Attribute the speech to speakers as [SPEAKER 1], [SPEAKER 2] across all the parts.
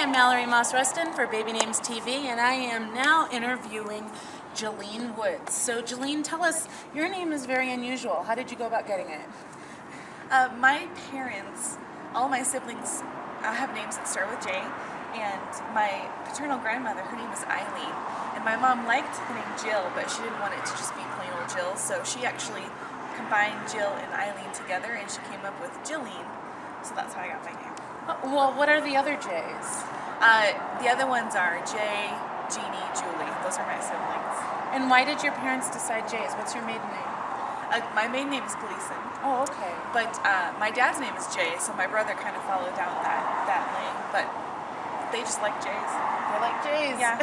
[SPEAKER 1] I'm Mallory Moss Rustin for BabyNames TV, and I am now interviewing Jilene Woods. So Jilene, tell us, your name is very unusual. How did you go about getting it?
[SPEAKER 2] My parents, all my siblings have names that start with J, and my paternal grandmother, her name is Eileen, and my mom liked the name Jill, but she didn't want it to just be plain old Jill, so she actually combined Jill and Eileen together, and she came up with Jilene, so that's how I got my name.
[SPEAKER 1] Well, what are the other J's?
[SPEAKER 2] The other ones are Jay, Jeannie, Julie. Those are my siblings.
[SPEAKER 1] And why did your parents decide J's? What's your maiden name?
[SPEAKER 2] My maiden name is Gleason.
[SPEAKER 1] Oh, okay.
[SPEAKER 2] But my dad's name is Jay, so my brother kind of followed down that lane. But they just like J's.
[SPEAKER 1] They like J's.
[SPEAKER 2] Yeah.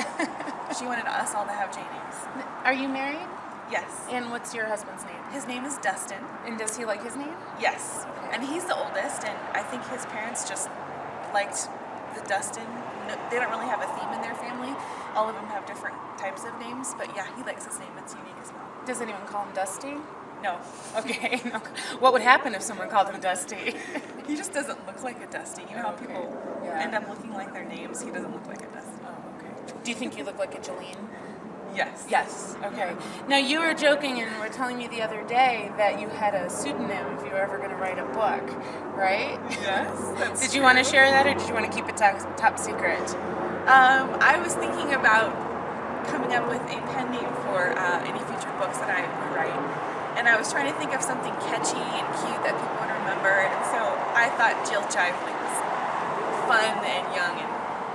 [SPEAKER 2] She wanted us all to have J names.
[SPEAKER 1] Are you married?
[SPEAKER 2] Yes.
[SPEAKER 1] And what's your husband's name?
[SPEAKER 2] His name is Dustin.
[SPEAKER 1] And does he like his name?
[SPEAKER 2] Yes.
[SPEAKER 1] Okay.
[SPEAKER 2] And he's the oldest, and I think his parents just liked the Dustin. No, they don't really have a theme in their family. All of them have different types of names, but yeah, he likes his name. It's unique as well.
[SPEAKER 1] Does anyone call him Dusty?
[SPEAKER 2] No.
[SPEAKER 1] Okay. What would happen if someone called him Dusty?
[SPEAKER 2] He just doesn't look like a Dusty. You know how people end up looking like their names? He doesn't look like a Dusty.
[SPEAKER 1] Oh, okay. Do you think you look like a Jilene?
[SPEAKER 2] Yes.
[SPEAKER 1] Yes. Okay. Now, you were joking and were telling me the other day that you had a pseudonym if you were ever going to write a book, right?
[SPEAKER 2] Yes. That's
[SPEAKER 1] Did you want to share that, or did you want to keep it top secret?
[SPEAKER 2] I was thinking about coming up with a pen name for any future books that I would write. And I was trying to think of something catchy and cute that people would remember. And so I thought Jill Jively was fun and young and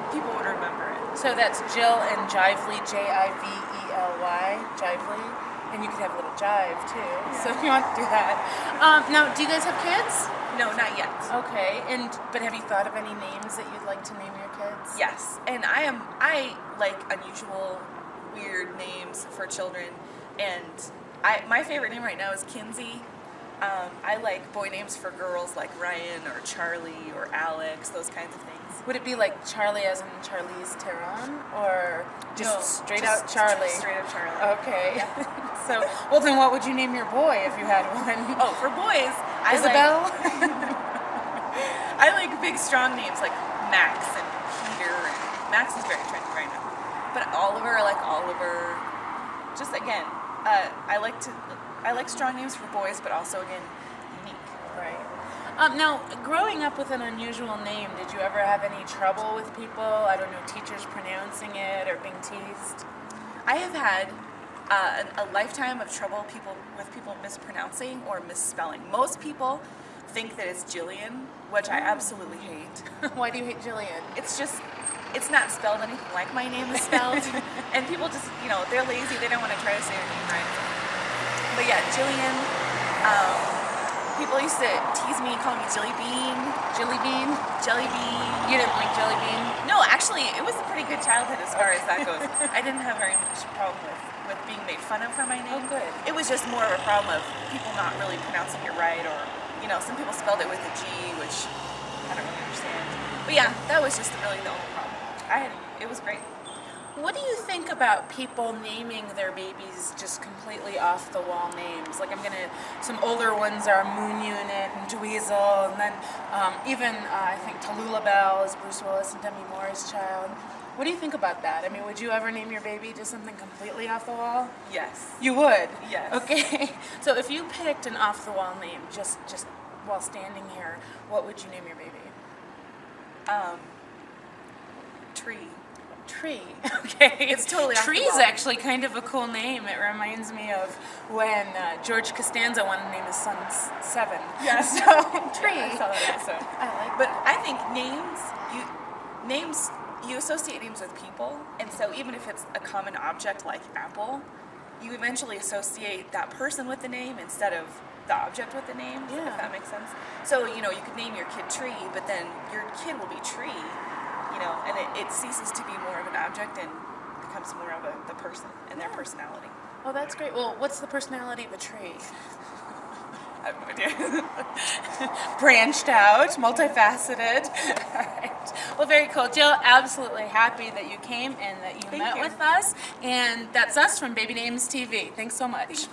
[SPEAKER 2] people would remember it.
[SPEAKER 1] So that's Jill and Jively, Jively, Jively. And you could have a little jive too. Yeah. So if you want to do that. Now, do you guys have kids?
[SPEAKER 2] No, not yet.
[SPEAKER 1] Okay. But have you thought of any names that you'd like to name your kids?
[SPEAKER 2] Yes. And I like unusual, weird names for children. And my favorite name right now is Kinsey. I like boy names for girls like Ryan or Charlie or Alex, those kinds of things.
[SPEAKER 1] Would it be like Charlie as in Charlize Theron, or just straight out Charlie?
[SPEAKER 2] Straight up Charlie.
[SPEAKER 1] Okay.
[SPEAKER 2] Yeah.
[SPEAKER 1] So, well then what would you name your boy if you had one?
[SPEAKER 2] Oh, for boys,
[SPEAKER 1] Isabel?
[SPEAKER 2] I like big strong names like Max and Peter, and Max is very trendy right now. But Oliver, I like Oliver. Just again, I like strong names for boys, but also again, unique.
[SPEAKER 1] Right. Now, growing up with an unusual name, did you ever have any trouble with people? I don't know, teachers pronouncing it or being teased?
[SPEAKER 2] I have had a lifetime of trouble with people mispronouncing or misspelling. Most people think that it's Jillian, which I absolutely hate.
[SPEAKER 1] Why do you hate Jillian?
[SPEAKER 2] It's not spelled anything like my name is spelled. And people just, they're lazy. They don't want to try to say their name right. But yeah, Jillian, people used to tease me, call me Jelly Bean.
[SPEAKER 1] Jelly Bean?
[SPEAKER 2] Jelly Bean.
[SPEAKER 1] You didn't like Jelly Bean?
[SPEAKER 2] No, actually, it was a pretty good childhood as far as that goes. I didn't have very much problem with being made fun of for my name.
[SPEAKER 1] Oh, good.
[SPEAKER 2] It was just more of a problem of people not really pronouncing it right, or, some people spelled it with a G, which I don't really understand. But yeah, that was just really the only problem. It was great.
[SPEAKER 1] What do you think about people naming their babies just completely off the wall names? Like some older ones are Moon Unit and Dweezil, and then even I think Tallulah Bell is Bruce Willis and Demi Moore's child. What do you think about that? I mean, would you ever name your baby just something completely off the wall?
[SPEAKER 2] Yes.
[SPEAKER 1] You would?
[SPEAKER 2] Yes.
[SPEAKER 1] Okay. So if you picked an off the wall name just while standing here, what would you name your baby?
[SPEAKER 2] Tree.
[SPEAKER 1] Tree. Okay.
[SPEAKER 2] It's totally off the
[SPEAKER 1] Tree's
[SPEAKER 2] wall.
[SPEAKER 1] actually kind of a cool name. It reminds me of when George Costanza wanted to name his son Seven.
[SPEAKER 2] Yeah.
[SPEAKER 1] So, Tree.
[SPEAKER 2] Yeah, I saw that episode.
[SPEAKER 1] I like
[SPEAKER 2] But I think you associate names with people, and so even if it's a common object like apple, you eventually associate that person with the name instead of the object with the name, if that makes sense. So, you could name your kid Tree, but then your kid will be Tree, and it ceases to be more of an object and becomes more of the person and their personality.
[SPEAKER 1] Oh, that's great. Well, what's the personality of a tree?
[SPEAKER 2] I have no idea.
[SPEAKER 1] Branched out, multifaceted. All right. Well, very cool. Jill, absolutely happy that you came and that you met with us. And that's us from BabyNames TV. Thanks so much.